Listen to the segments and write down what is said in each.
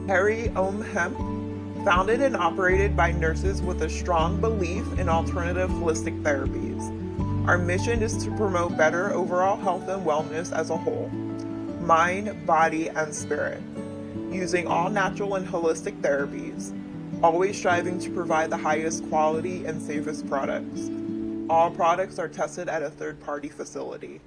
Harry Ohm Hemp, founded and operated by nurses with a strong belief in alternative holistic therapies. Our mission is to promote better overall health and wellness as a whole, mind, body, and spirit, using all natural and holistic therapies, always striving to provide the highest quality and safest products. All products are tested at a third-party facility.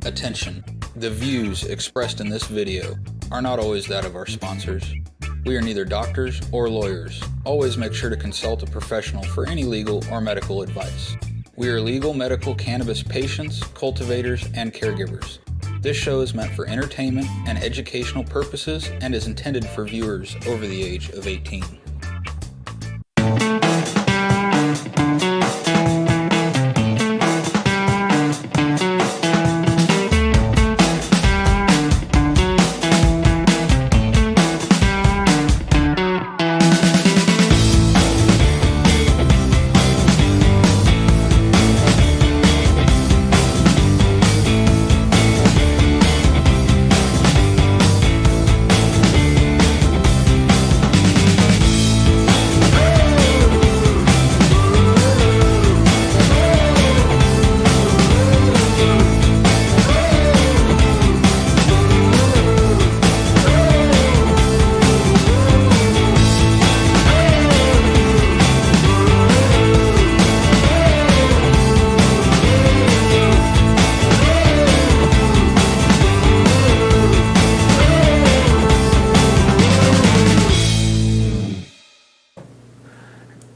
Attention. The views expressed in this video are not always that of our sponsors. We are neither doctors or lawyers. Always make sure to consult a professional for any legal or medical advice. We are legal medical cannabis patients, cultivators, and caregivers. This show is meant for entertainment and educational purposes and is intended for viewers over the age of 18.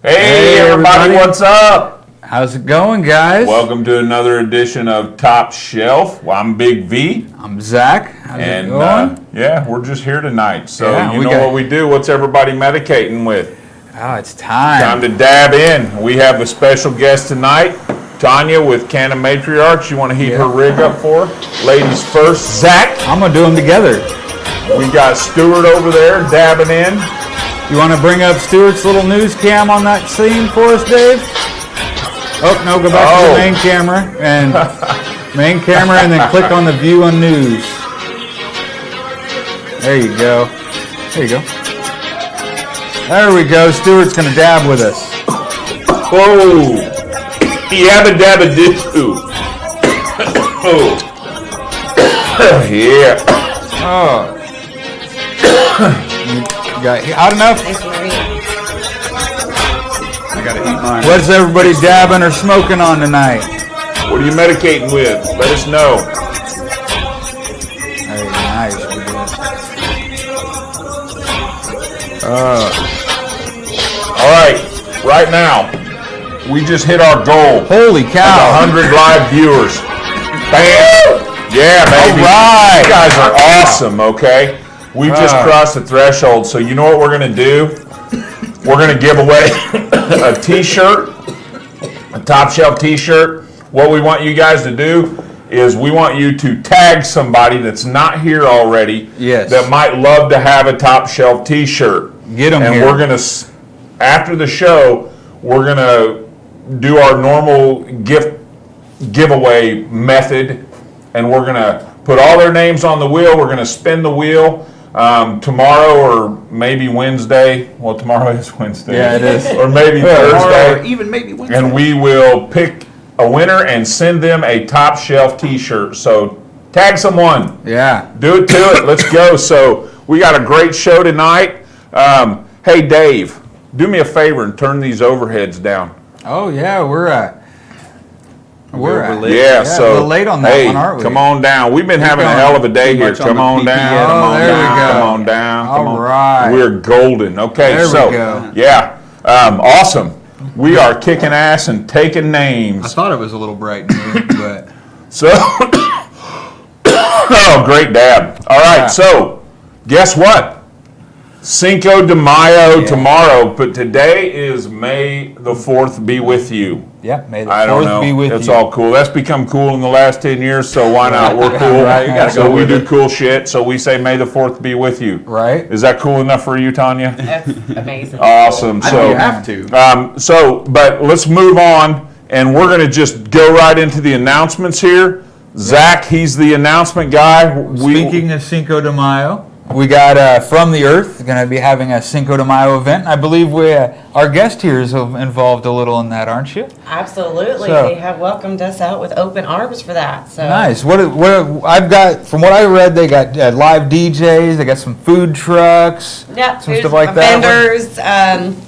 Hey everybody, what's up? How's it going, guys? Welcome to another edition of Top Shelf. Well, I'm Big V. I'm Zach. How's it going? Yeah, we're just here tonight. So Yeah, you know what we do. What's everybody medicating with? Oh, it's time. Time to dab in. We have a special guest tonight, Tanya with Canna Matriarchs. You want to heat her rig up for her? Ladies first. Zach. I'm going to do them together. We got Stuart over there dabbing in. You want to bring up Stuart's little news cam on that scene for us, Dave? Oh, no, go back to the main camera and then click on the view on news. There you go. There you go. There we go. Stuart's going to dab with us. Whoa. Yabba dabba doo. Oh. Yeah. Oh. You got hot enough? I gotta eat mine. What's everybody dabbing or smoking on tonight? What are you medicating with? Let us know. Very nice. All right, right now, we just hit our goal. Holy cow. 100 live viewers. Bam! Yeah, baby. All right. You guys are awesome, okay? We just crossed the threshold, so you know what we're going to do? We're going to give away a t-shirt, a Top Shelf t-shirt. What we want you guys to do is we want you to tag somebody that's not here already that might love to have a Top Shelf t-shirt. Get them here. And we're going to, after the show, we're going to do our normal giveaway method, and we're going to put all their names on the wheel. We're going to spin the wheel. Tomorrow or maybe Wednesday. Well, tomorrow is Wednesday. Yeah, it is. Or maybe Thursday. Or even maybe Wednesday. And we will pick a winner and send them a Top Shelf t-shirt. So tag someone. Yeah. Do it to it. Let's go. So we got a great show tonight. Hey, Dave, do me a favor and turn these overheads down. Oh, yeah, We're over at. late. Yeah, a so little late on that hey, one, aren't we? come on down. We've been having a going hell of a day too here. much on Come the on down. PPS. Come on there we down. go. Come on down. Come All on. right. We're golden. Okay, There we so go. yeah, awesome. We are kicking ass and taking I names. thought it was a little bright in here, but So, oh, great dab. All right, Yeah. so guess what? Cinco de Mayo tomorrow, but today is May the 4th be with you. Yeah, may the I don't 4th know. be with It's you. all cool. That's become cool in the last 10 years, so why not? We're cool. Right, you gotta so go we with do it. cool shit, so we say May the 4th be with you. Right. Is that cool enough for you, Tanya? That's amazing. Awesome. I So, don't have to. but let's move on, and we're going to just go right into the announcements here. Zach, he's the announcement guy. Speaking of Cinco de Mayo, we got From the Earth going to be having a Cinco de Mayo event. I believe our guest here is involved a little in that, aren't you? Absolutely. So- They have welcomed us out with open arms for that. So Nice. What I've got, from what I read, they got live DJs, they got some food trucks, yeah, some food stuff like that. vendors.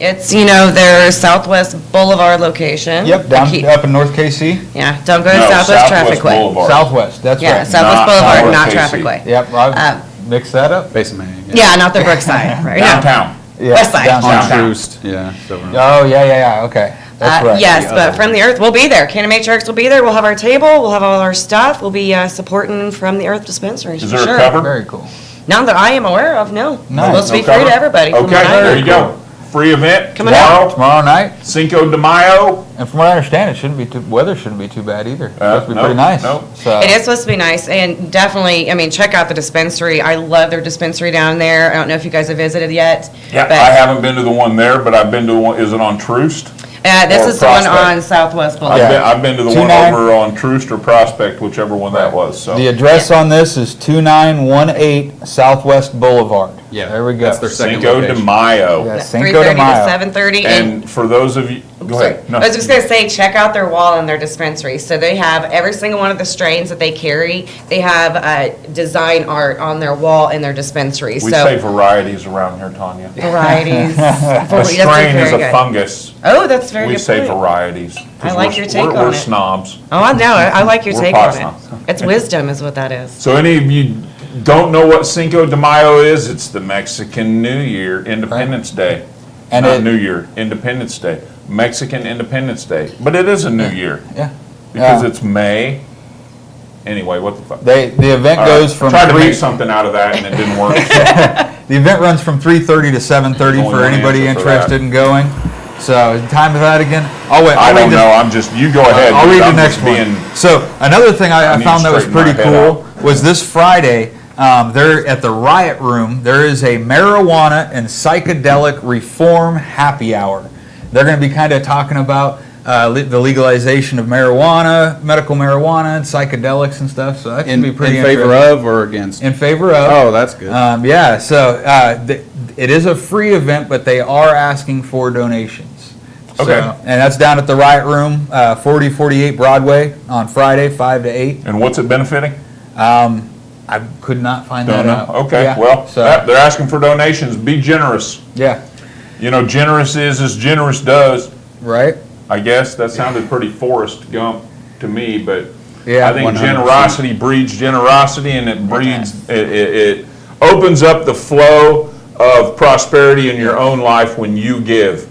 It's their Southwest Boulevard location. Yep, down Keep- up in North KC. Yeah, don't go to No, Southwest Traffic Way. Boulevard. Southwest, that's Yeah, right. Southwest Not Boulevard, Southwest not KC. Traffic Way. Yep, I've mixed that up. Base of May. Yeah, not the Brookside. Right. No. Downtown. Yeah, West side. downtown. On Troost. Yeah. So Oh, yeah, okay. That's right. Yes, but From the Earth, we'll be there. Cannon Matrix will be there. We'll have our table. We'll have all our stuff. We'll be supporting From the Earth dispensaries. Is for there a sure. cover? Very cool. None that I am aware of. No. Nice. Supposed to No be free cover? to everybody. from Okay, what I there know. you go. Free event Coming tomorrow. Tomorrow night, Cinco de Mayo. and from what I understand, it shouldn't be weather shouldn't be too bad either. It's supposed to be no, pretty nice. no. So, It is supposed to be nice, and definitely, check out the dispensary. I love their dispensary down there. I don't know if you guys have visited yet. Yeah, but, I haven't been to the one there, but I've been to one. Is it on Troost? This or is the one Prospect. on Southwest I've Boulevard. been, I've been to the one 29 over on Troost or Prospect, whichever one that was. So the address on this is 2918 Southwest Boulevard. Yeah, There we go. that's their second Cinco de location. Mayo. Yeah, Yeah, Cinco 3:30 de Mayo. to 7:30. And for those of you, go Sorry. ahead. No. I was just gonna say, check out their wall in their dispensary. So they have every single one of the strains that they carry. They have design art on their wall in their dispensary. We so say varieties around here, Tanya. varieties. A strain is a fungus. Oh, that's very We good say point. varieties. 'cause I like we're- your take we're, on We're it. snobs. Oh, I know. I like your We're take on past it. now. It's wisdom, is what that is. So any of you don't know what Cinco de Mayo is, it's the Mexican New Year, Independence Day. And Not it- New Year, Independence Day. Mexican Independence Day. But it is a new year. Yeah. Because Yeah. it's May. Anyway, what the fuck? The event All goes right. from Tried to 3 make something out of that and it didn't work. The event runs from 3:30 to 7:30 Only for one anybody answer for interested that. in going. So, time of that again? I I'll don't read know, I'm just, you go ahead. I'll dude. read the I'm next just one. being- So another thing I I need found to that was straighten my pretty head cool was this Friday. They're at the Riot Room. There is a marijuana and psychedelic reform happy hour. They're going to be kind of talking about the legalization of marijuana, medical marijuana, and psychedelics and stuff. So that should In be pretty favor interesting. of or against? In favor of. Oh, that's good. Yeah, so it is a free event, but they are asking for donations. Okay. So, and that's down at the Riot Room, 4048 Broadway on Friday, 5 to 8. And what's it benefiting? I could not find Don't that know. out. Okay, Yeah, well, so, they're asking for donations. Be generous. yeah, You know, generous is as generous does. right? I guess that sounded pretty Forrest Gump to me, but Yeah, I think 100%. generosity breeds generosity, and it breeds it opens up the flow of prosperity in your own life when you give.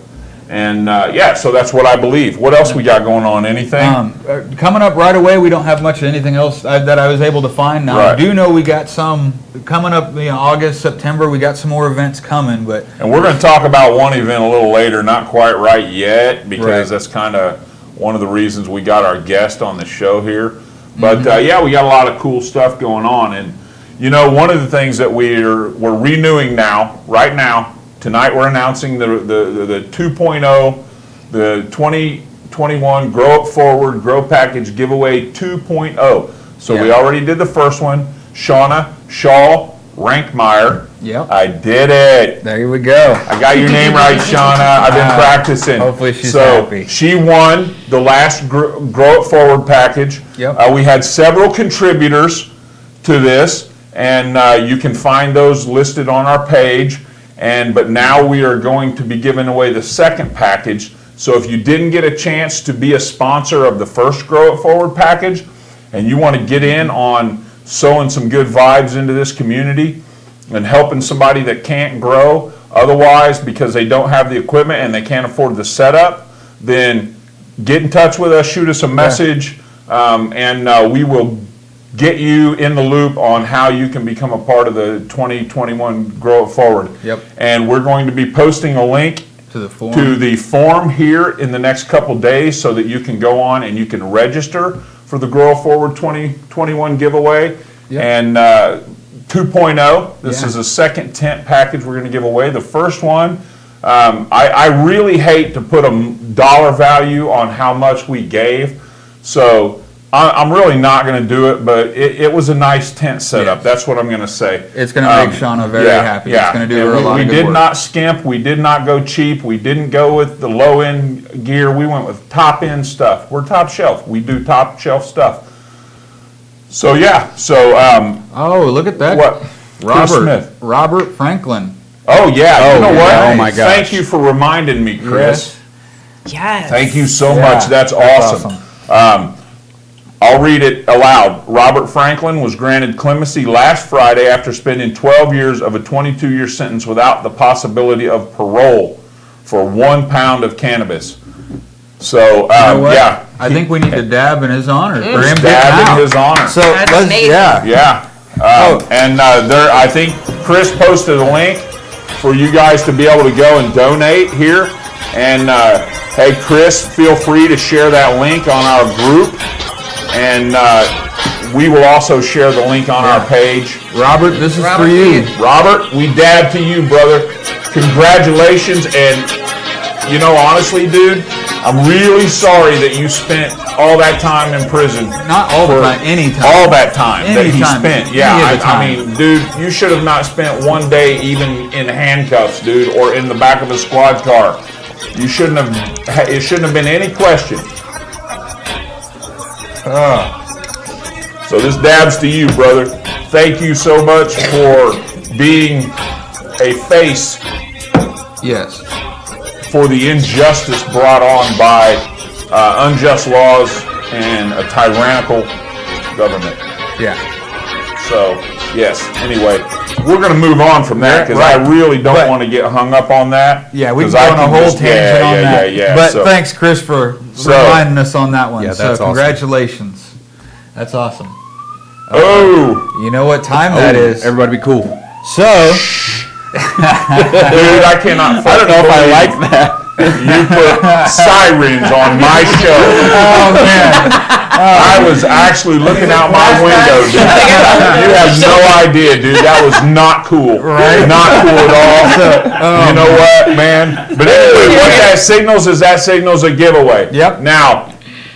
And yeah, so that's what I believe. What else we got going on? Anything? Coming up right away, we don't have much of anything else that I was able to find. Now, I Right. do know we got some coming up, August, September, we got some more events coming, but And we're going to talk about one event a little later, not quite right yet, because Right. that's kind of one of the reasons we got our guest on the show here. But yeah, we got a lot of cool stuff going on. And, you know, one of the things that we're renewing now, right now, tonight we're announcing the 2.0, the 2021 Grow Up Forward Grow Package Giveaway 2.0. So we Yeah. already did the first one. Shauna Shaw Rankmeyer. Yep. I did it. there we go. I got your name right, Shauna. I've been practicing. Hopefully she's so happy. She won the last Grow It Forward package. Yep. We had several contributors to this, and you can find those listed on our page. But now we are going to be giving away the second package. So if you didn't get a chance to be a sponsor of the first Grow It Forward package, and you want to get in on sowing some good vibes into this community and helping somebody that can't grow otherwise because they don't have the equipment and they can't afford the setup, then get in touch with us, shoot us a message, and we will get you in the loop on how you can become a part of the 2021 Grow It Forward. Yep. And we're going to be posting a link To the form. to the form here in the next couple days so that you can go on and you can register for the Grow It Forward 2021 giveaway. Yep. And 2.0, this Yeah. is a second tent package we're going to give away. The first one, I really hate to put a dollar value on how much we gave, so I'm really not going to do it, but it was a nice tent setup. Yes. That's what I'm going to say. It's going to make Shauna very happy. It's going to do And her a lot we of good did work. not skimp. We did not go cheap. We didn't go with the low-end gear. We went with top-end stuff. We're top shelf. We do top shelf stuff. So, yeah. So, Oh, look at that. what? Chris Smith. Robert Franklin. Oh, yeah. You know yeah. what? Oh, my gosh. Thank you for reminding me, Chris. Yes. Thank you so Yeah, much. That's awesome. I'll read it aloud. Robert Franklin was granted clemency last Friday after spending 12 years of a 22-year sentence without the possibility of parole for 1 pound of cannabis. So, You know what? yeah. I think we need to dab in his honor for him getting Dab in out. his honor. So That's let's, amazing. yeah. Yeah. And there, I think Chris posted a link for you guys to be able to go and donate here. And hey, Chris, feel free to share that link on our group. And we will also share the link on our page. Robert, this is Robert, for you. Robert, we dab to you, brother. Congratulations. And, you know, honestly, dude, I'm really sorry that you spent all that time in prison. Not all the for time, any time. All that time that he Anytime, spent. Yeah, any of the I time. mean, dude, you should have not spent one day even in handcuffs, dude, or in the back of a squad car. You shouldn't have, it shouldn't have been any question. So this dabs to you, brother. Thank you so much for being a face Yes. for the injustice brought on by unjust laws and a tyrannical government. Yeah. So, yes, anyway, we're going to move on from that because I Right. really don't But- want to get hung up on that. Yeah, we 'cause can I go on a can whole just- tangent on that. Yeah. But So, thanks, Chris, for So- reminding us on that one. Yeah, so that's awesome. congratulations. That's awesome. oh, You know what time that is. Everybody be cool. So, dude, I cannot. I don't know if I like that. You put sirens on my show. oh man, I was actually looking out my window, dude. You have no idea, dude. That was not cool. Right. Not cool at all. You know what, man? But anyway, what that signals is that signals a giveaway. Yep. Now,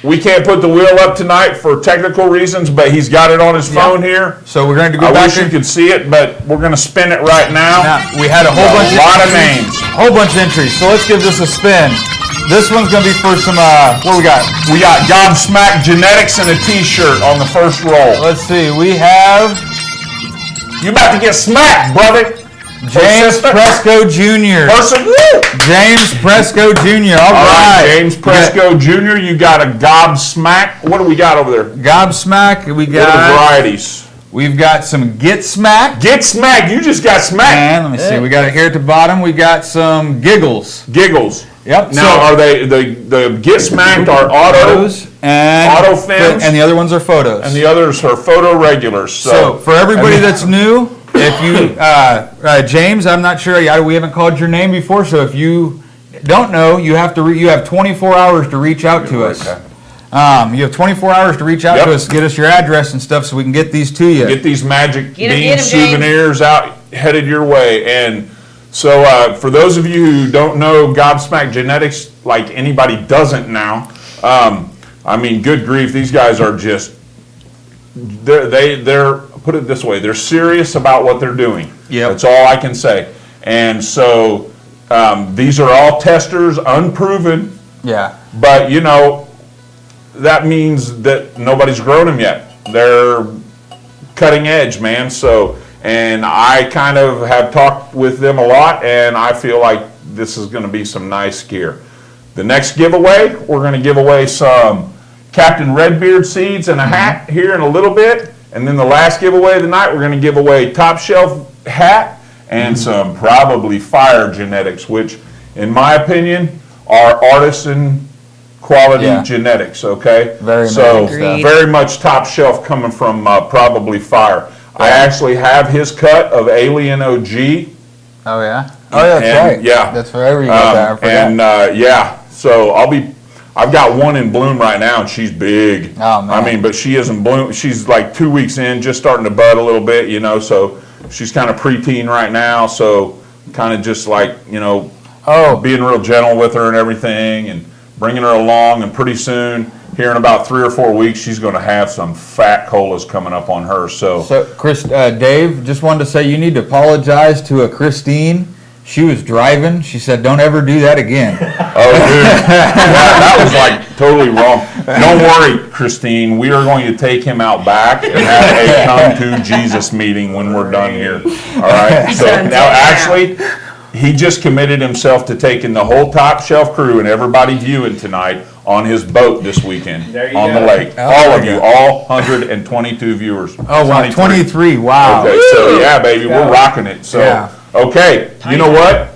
we can't put the wheel up tonight for technical reasons, but he's got it on his phone here. so we're going to go I back wish you in. could see it, but we're going to spin it right now. Now, we had a whole bunch A lot of entries. names. Whole bunch of entries. So let's give this a spin. This one's going to be for some, what we got? We got Gobsmack Genetics and a t-shirt on the first roll. Let's see. We have You about to get smacked, brother. James sister. Presco Jr. Person, woo! James Presco Jr. All All right, right. James Presco Jr., you got a Gobsmack. What do we got over there? Gobsmack. We What are the got. varieties? We've got some Get Smacked. Get smacked. You just got smacked. And let me see. We got it here at the bottom. We got some Giggles. Giggles. Yep. Now, are they the Get Smacked are auto, Photos and Auto films? and the other ones are photos. and the others are photo regulars. So for everybody I mean- that's new, if you James, I'm not sure. We haven't called your name before, so if you don't know, you have to. You have 24 hours to reach out to us. Okay. You have 24 hours to reach out Yep. to us, get us your address and stuff, so we can get these to you. Get these magic Get 'em, bean get 'em, James. souvenirs out headed your way. And so for those of you who don't know Gobsmack Genetics, like anybody doesn't now, I mean, good grief, these guys are just, they're put it this way, they're serious about what they're doing. Yep. That's all I can say. And so these are all testers, unproven, Yeah. but you know, that means that nobody's grown them yet. They're cutting edge, man. So, and I kind of have talked with them a lot, and I feel like this is going to be some nice gear. The next giveaway, we're going to give away some Captain Redbeard seeds and a hat here in a little bit. And then the last giveaway of the night, we're going to give away Top Shelf hat and some probably fire genetics, which, in my opinion, are artisan quality Yeah. genetics, okay? Very so amazing stuff. very much top shelf coming from probably fire. I actually have his cut of Alien OG. Oh yeah. Oh yeah, that's And, right. yeah. That's forever you got that. I forgot. And yeah, so I've got one in bloom right now, and she's big. Oh, man. I mean, but she isn't bloom. She's like 2 weeks in, just starting to bud a little bit, you know. So she's kind of preteen right now. So kind of just like, you know, being real gentle with her and everything, and bringing her along. And pretty soon, here in about 3 or 4 weeks, she's going to have some fat colas coming up on her. So Dave, just wanted to say you need to apologize to a Christine. She was driving. She said, "Don't ever do that again." oh, dude, that was like totally wrong. Don't worry, Christine. We are going to take him out back and have a come to Jesus meeting when we're done here. All right. So now, actually, he just committed himself to taking the whole Top Shelf crew and everybody viewing tonight on his boat this weekend on the lake. Oh, All there of you you, go. all 122 viewers. Oh wow, 23. Wow. Okay, so yeah, baby, we're rocking it. So, Yeah. okay, you know what?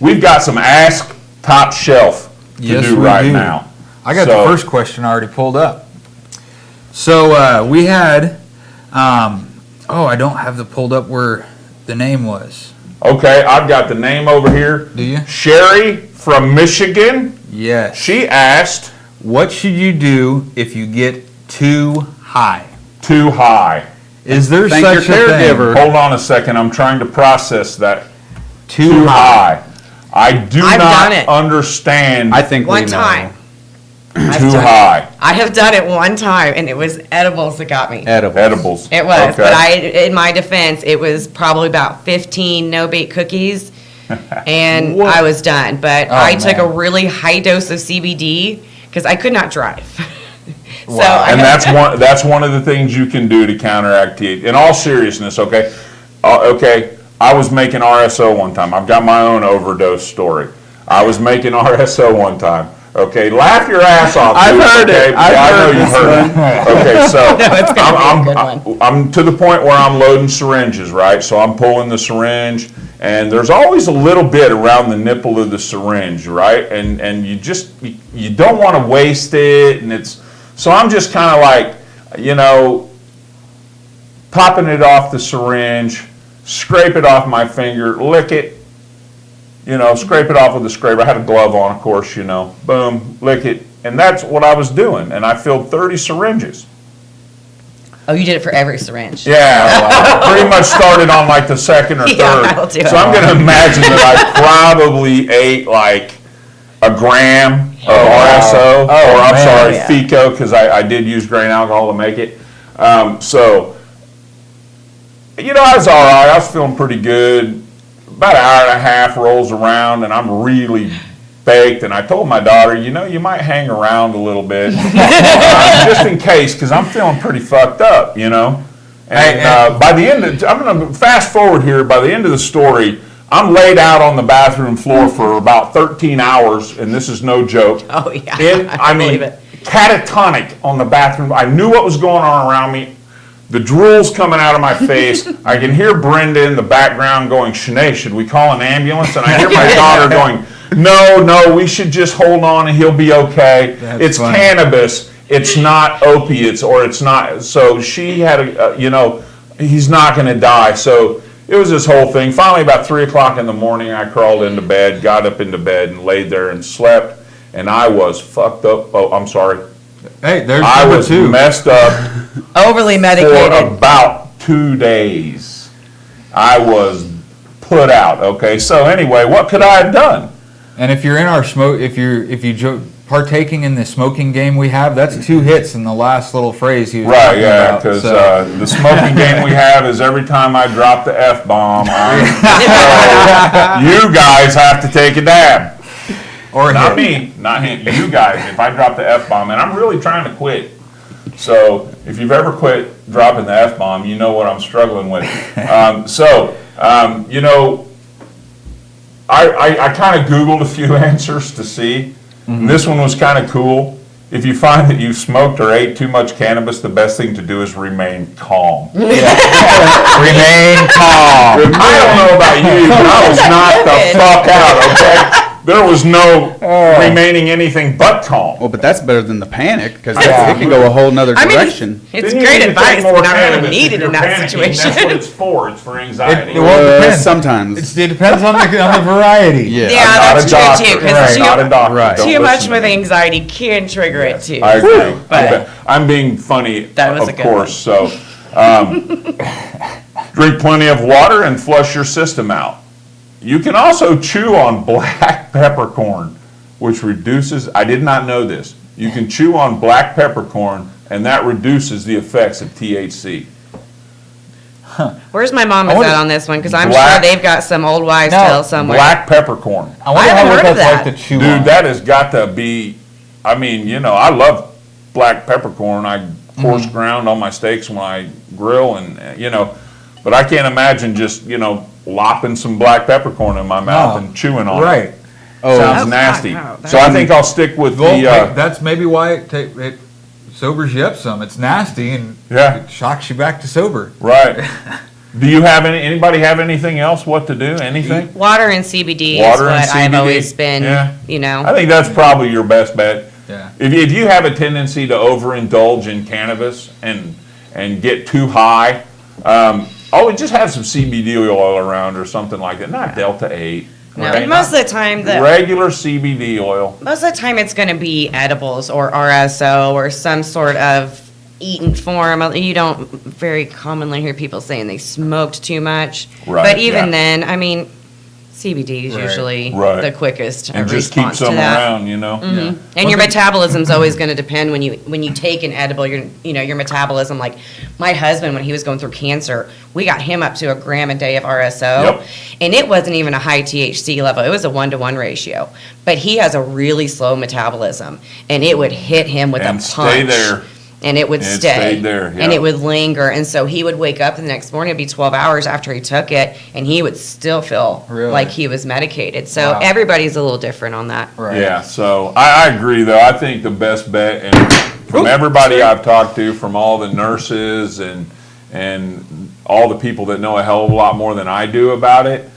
We've got some Ask Top Shelf to Yes, do we right do. now. I got So- the first question already pulled up. So we had, I don't have the pulled up where the name was. Okay, I've got the name over here. Do you? Sherry from Michigan. Yes. She asked, What should you do if you get too high? too high. Is there Thank such your a thing? caregiver. Hold on a second, I'm trying to process that. Too Too high. high. I do I've not done it. understand I think One we know. time. too high. I have done it one time, and it was edibles that got me. Edible. Edibles. It was, Okay. but in my defense, it was probably about 15 no-bake cookies, and I was done. But I took a man. really high dose of CBD because I could not drive. So Wow. I And that's one of the things you can do to counteract it. In all seriousness, okay, I was making RSO one time. I've got my own overdose story. I was making RSO one time. Okay, laugh your ass off. I've dude, heard okay? it. I've Yeah, I know heard you've this heard it. Okay, so it's gonna be a good I'm to the point where I'm loading syringes, right? So I'm pulling the syringe, and there's always a little bit around the nipple of the syringe, right? And you don't want to waste it, and so I'm just kind of like, you know, popping it off the syringe, scrape it off my finger, lick it, you know, scrape it off with a scraper. I had a glove on, of course, you know, boom, lick it. And that's what I was doing, and I filled 30 syringes. Oh, you did it for every syringe. Yeah, pretty much started on like the second or third. Yeah, I'll do it. So I'm going to imagine that I probably ate like a gram of RSO, or I'm man. sorry, Yeah. FICO, because I did use grain alcohol to make it. So, you know, I was all right. I was feeling pretty good. About an hour and a half rolls around, and I'm really baked. And I told my daughter, you know, you might hang around a little bit, just in case, because I'm feeling pretty fucked up, you know. And by the end I'm going to fast forward here. By the end of the story, I'm laid out on the bathroom floor for about 13 hours, and this is no joke. Oh, yeah. I believe mean, it. catatonic on the bathroom. I knew what was going on around me. The drool's coming out of my face. I can hear Brenda in the background going, Shanae, should we call an ambulance? And I hear my daughter going, no, we should just hold on and he'll be okay. It's funny. Cannabis. It's not opiates, or it's not. So she had he's not going to die. So it was this whole thing. Finally, about 3 o'clock in the morning, I crawled into bed, got up into bed, and laid there and slept. And I was fucked up. Oh, I'm sorry. Hey, there's I number was 2. messed up Overly for medicated. about 2 days. I was put out. Okay, so anyway, what could I have done? And if you're in our smoke, if you partaking in the smoking game we have, that's 2 hits in the last little phrase he was Right, talking yeah, about. because So- the smoking game we have is every time I drop the F-bomb, you guys have to take a dab. or Not hit. me, not him, you guys. If I drop the F-bomb, and I'm really trying to quit. So if you've ever quit dropping the F-bomb, you know what I'm struggling with. You know, I kind of Googled a few answers to see. And this one was kind of cool. If you find that you smoked or ate too much cannabis, the best thing to do is remain calm. Remain calm. I don't know about you, but I was knocked the fuck out, okay? There was no remaining anything but calm. Well, but that's better than the panic, because Yeah. it can go a whole nother I mean, direction. it's Then you great need to advice, take but more not really cannabis if needed you're in that panicking. That's what situation. it's for. It's for anxiety. Well, it depends. Sometimes. It depends on the variety. Yeah. Yeah, I'm not that's a true doctor. too, I'm because not a doctor. Right. Don't too much listen with to me. anxiety can trigger it too. I agree. But- I'm being funny, That was a of good course. So, drink plenty of water and flush your system out. You can also chew on black peppercorn, which reduces. I did not know this. You can chew on black peppercorn, and that reduces the effects of THC. Where's my mom I is wonder- at on this one? Because I'm Black- sure they've got some old wives' No, tale somewhere. Black peppercorn. I wonder I haven't how what heard of that's like that. to chew Dude, on. that has got to be. I mean, I love black peppercorn. I coarse ground on my steaks when I grill, and but I can't imagine just lopping some black peppercorn in my mouth No. and chewing on it. Right. Oh, Sounds Oh, nasty. God, no, So I think I'll stick with Well, the. that's maybe why it sobers you up some. It's nasty and Yeah. it shocks you back to sober. Right. Do you have anybody have anything else? What to do? Anything? Water and CBD Water is and what I've CBD. always been, Yeah. I think that's probably your best bet. Yeah. If you have a tendency to overindulge in cannabis and get too high, always just have some CBD oil around or something like that. Not Delta 8. No, right? and most of the time, Regular CBD oil. most of the time it's going to be edibles or RSO or some sort of eaten form. You don't very commonly hear people saying they smoked too much. Right, But even yeah. then, I mean, CBD is Right. usually Right. the quickest And just keep response to some that. around, Yeah. And your metabolism's always going to depend when you take an edible. Your metabolism. Like my husband, when he was going through cancer, we got him up to 1 gram a day of RSO, Yep. and it wasn't even a high THC level. It was a 1-to-1 ratio. But he has a really slow metabolism, and it would hit him with And a stay punch. there. And it would It stay. stayed there, And yeah. it would linger. And so he would wake up the next morning, it'd be 12 hours after he took it, and he would still feel Really? like he was medicated. So Wow. everybody's a little different on that. Right. Yeah, so I agree though. I think the best bet, and from everybody I've talked to, from all the nurses and all the people that know a hell of a lot more than I do about it,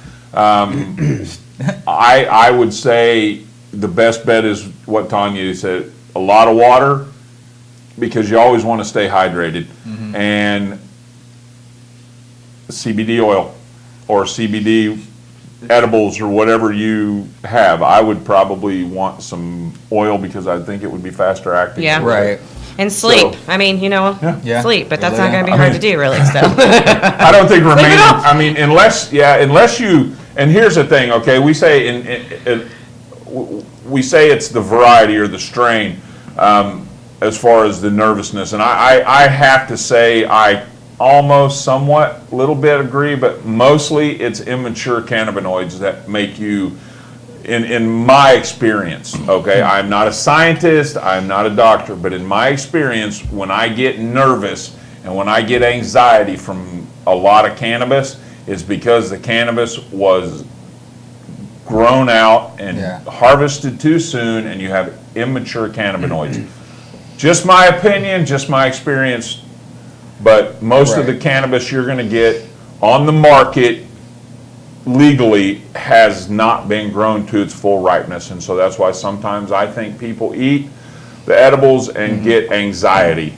I would say the best bet is what Tanya said: a lot of water, because you always want to stay hydrated, and CBD oil or CBD edibles or whatever you have. I would probably want some oil because I think it would be faster acting. Yeah. Right. And sleep. So- I mean, Yeah. sleep, but that's Lay not going to down. be hard to do, really. So, I don't think remaining. off. I mean, unless you. And here's the thing. Okay, we say we say it's the variety or the strain as far as the nervousness, and I have to say I almost somewhat little bit agree, but mostly it's immature cannabinoids that make you. In my experience, okay, I'm not a scientist, I'm not a doctor, but in my experience, when I get nervous and when I get anxiety from a lot of cannabis, it's because the cannabis was grown out and Yeah. harvested too soon, and you have immature cannabinoids. Just my opinion, just my experience, but most of the Right. cannabis you're going to get on the market legally has not been grown to its full ripeness, and so that's why sometimes I think people eat the edibles and get anxiety,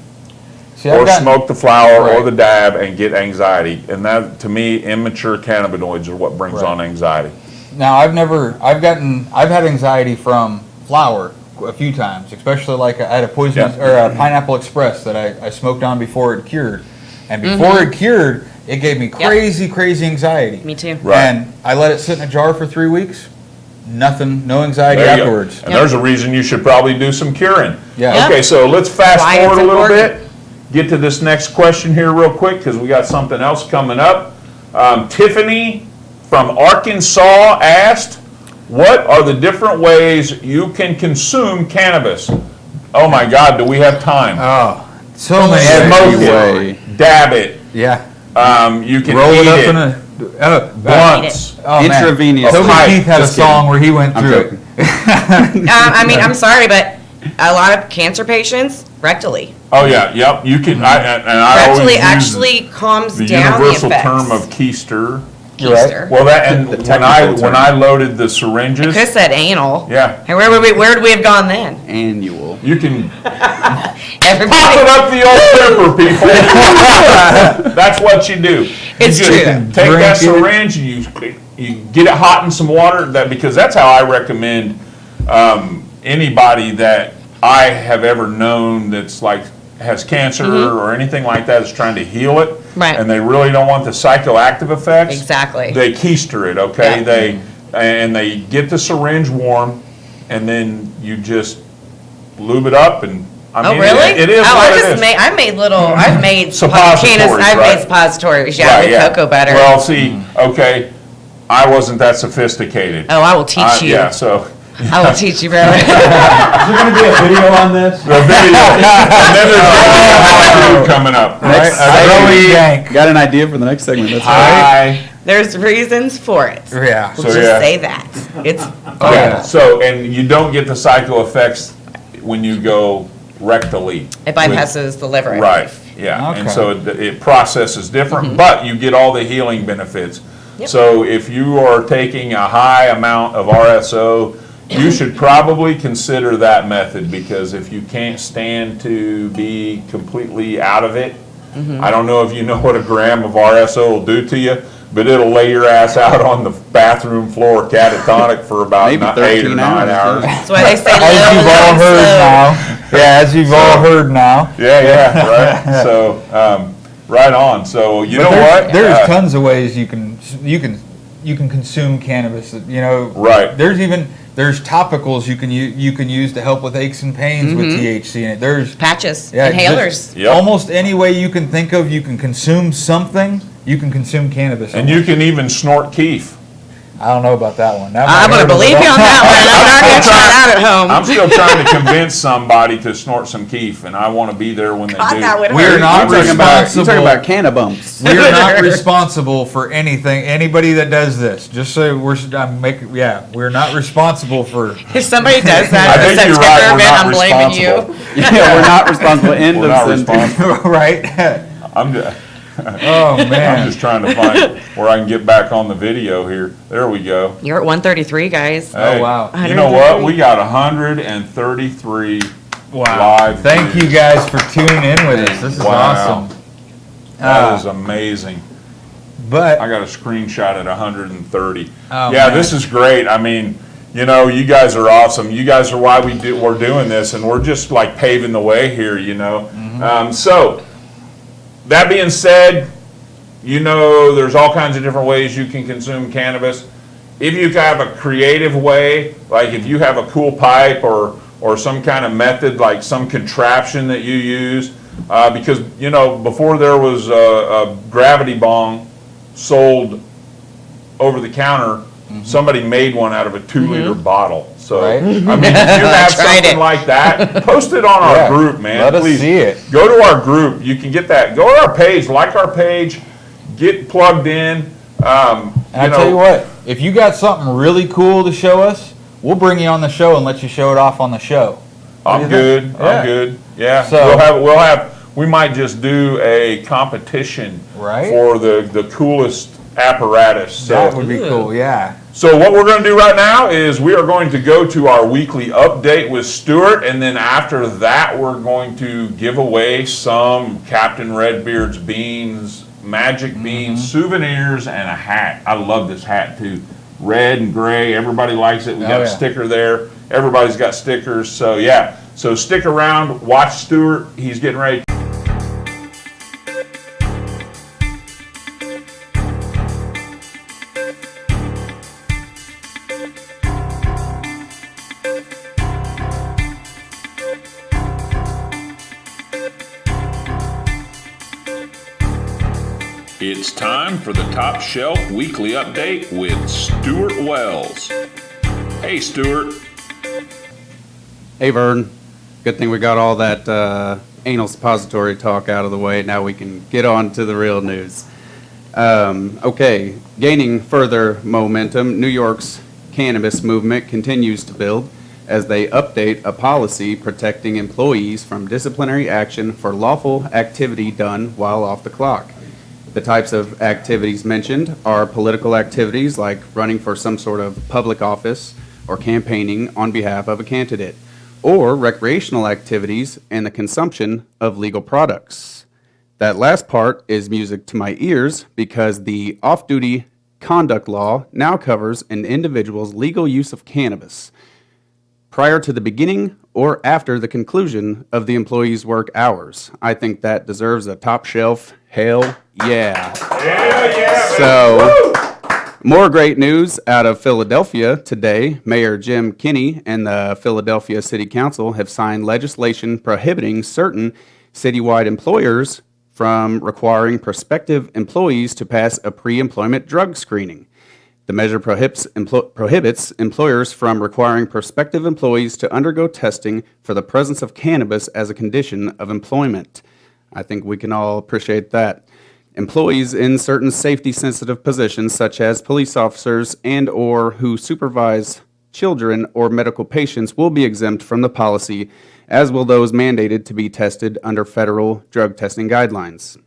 See, I've or gotten- smoke the flower or Right. the dab and get anxiety, and that to me immature cannabinoids are what brings Right. on anxiety. Now I've had anxiety from flour a few times, especially like I had a poison Yeah. or a Pineapple Express that I smoked on before it cured, and before it cured, it gave me crazy anxiety. me too. Right. And I let it sit in a jar for 3 weeks. Nothing, no anxiety There you go. afterwards. And there's a reason you should probably do some curing. Yeah. Yep. Okay, so let's fast Why forward it's a little important. bit. Get to this next question here real quick because we got something else coming up. Tiffany from Arkansas asked, "What are the different ways you can consume cannabis?" Oh my God, do we have time? Oh, so many Smoke ways. it, dab it. Yeah. You can Roll eat it up it. in a Once. Oh, man. Intravenous. Toby Pipe. Keith had a Just song kidding. where he went I'm through joking. it. I mean, I'm sorry, but a lot of cancer patients, rectally. Oh, yeah, yep, you can, I always Rectally use actually calms the down the universal effects. term of keister. Keister. Well, that, and The when technical term. I loaded the syringes, Chris said anal. Yeah. And where would we have gone then? Annual. you can Everybody. pop it up the old pepper, people. That's what you do. It's you true. just take Drink that it. syringe and you get it hot in some water. Because that's how I recommend anybody that I have ever known that's like has cancer or anything like that is trying to heal it. Right. And they really don't want the psychoactive effects. Exactly. They keister it, okay? Yeah. They get the syringe warm, and then you just lube it up, and I Oh, mean, really? it is Oh, what I it just is. made, I've made Suppositories, I've right? made suppositories, yeah, Right, with yeah. cocoa butter. Well, see, okay, I wasn't that sophisticated. Oh, I will teach you. Yeah, so I will teach you, brother. Is there going to be a video on this? the video, and then there's a video coming up. Next Growing segment. dank. Got an idea for the next segment. That's right. Hi. There's reasons for it. Yeah. We'll So, just yeah. say that. It's Oh, yeah. So, and you don't get the psycho effects when you go rectally. it bypasses the liver. I Right, believe. yeah, and Okay. so it processes different, but you get all the healing benefits. Yep. So if you are taking a high amount of RSO, you should probably consider that method, because if you can't stand to be completely out of it, I don't know if you know what a gram of RSO will do to you, but it'll lay your ass out on the bathroom floor catatonic for about Maybe 8 or 13 9 hours, hours. yeah. That's why they say As low, you've low, all and heard slow. now. Yeah, as you've all heard now. Yeah, right. So, right on. So you know what? There's tons of ways you can consume cannabis. You know, Right. There's topicals you can use to help with aches and pains with THC in it. There's Patches, yeah, inhalers. Yep. almost any way you can think of, you can consume something. You can consume cannabis. And you can even snort keef. I don't know about that one. That I'm might going to hurt a believe little. you on that one. I'm not going to try that at home. I'm still trying to convince somebody to snort some keef, and I want to be there when they God, do. that would We're hurt. not You're talking about responsible. canna bumps. We are not responsible for anything. Anybody that does this, just so we're not responsible for. If somebody does I that at a think you're September right. We're event, not I'm blaming you. responsible. Yeah, we're not responsible. End We're of not sentence. responsible. Right? I'm just, Oh I'm man. just trying to find where I can get back on the video here. There we go. You're at 133, guys. Hey, wow. You know what? We got 133 live Thank you views. guys for tuning in with us. This is Wow. awesome. That is amazing. But I got a screenshot at 130. Oh, Yeah, man. this is great. I mean, you know, you guys are awesome. You guys are why we're doing this, and we're just like paving the way here, you know. So, that being said, you know, there's all kinds of different ways you can consume cannabis. If you have a creative way, like if you have a cool pipe or some kind of method, like some contraption that you use, because, you know, before there was a gravity bong sold over the counter, somebody made one out of a 2-liter bottle. So, Right. I mean, if you have Tried something it. like that, post it on our Yeah. group, man. Let us Please. see it. Go to our group. You can get that. Go to our page, like our page, get plugged in. and I tell you what, if you got something really cool to show us, we'll bring you on the show and let you show it off on the show. I'm What do you good. think? I'm Yeah. good. Yeah. So- We might just do a competition Right. for the coolest apparatus. So, That would be cool. Yeah. So what we're going to do right now is we are going to go to our weekly update with Stuart, and then after that we're going to give away some Captain Redbeard's beans, magic beans, souvenirs, and a hat. I love this hat too. Red and gray, everybody likes it. We got Oh, a yeah. sticker there. Everybody's got stickers. So yeah, so stick around, watch Stuart. He's getting ready. It's time for the Top Shelf Weekly Update with Stuart Wells. Hey, Stuart. Hey, Vern. Good thing we got all that anal suppository talk out of the way. Now we can get on to the real news. Okay, gaining further momentum, New York's cannabis movement continues to build as they update a policy protecting employees from disciplinary action for lawful activity done while off the clock. The types of activities mentioned are political activities like running for some sort of public office or campaigning on behalf of a candidate, or recreational activities and the consumption of legal products. That last part is music to my ears because the off-duty conduct law now covers an individual's legal use of cannabis prior to the beginning or after the conclusion of the employee's work hours. I think that deserves a top shelf hell yeah. So, more great news out of Philadelphia today. Mayor Jim Kenney and the Philadelphia City Council have signed legislation prohibiting certain citywide employers from requiring prospective employees to pass a pre-employment drug screening. The measure prohibits employers from requiring prospective employees to undergo testing for the presence of cannabis as a condition of employment. I think we can all appreciate that. Employees in certain safety-sensitive positions, such as police officers and/or who supervise children or medical patients, will be exempt from the policy, as will those mandated to be tested under federal drug testing guidelines.